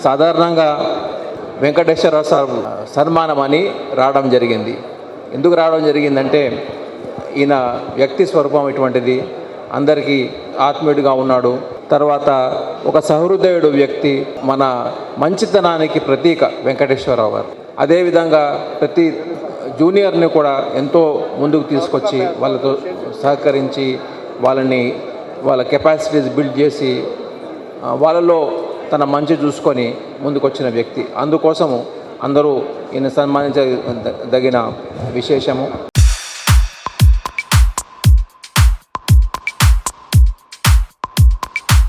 సాధారణంగా వెంకటేశ్వర సన్మానం అని రావడం జరిగింది. ఎందుకు రావడం జరిగిందంటే ఈయన వ్యక్తి స్వరూపం ఇటువంటిది, అందరికీ ఆత్మీయుడిగా ఉన్నాడు. తర్వాత ఒక సహృదయుడు వ్యక్తి, మన మంచితనానికి ప్రతీక వెంకటేశ్వరరావు గారు. అదేవిధంగా ప్రతి జూనియర్ని కూడా ఎంతో ముందుకు తీసుకొచ్చి వాళ్ళతో సహకరించి వాళ్ళ కెపాసిటీస్ బిల్డ్ చేసి వాళ్ళలో తన మంచి చూసుకొని ముందుకొచ్చిన వ్యక్తి. అందుకోసము అందరూ ఈయన సన్మానించదగిన విశేషము.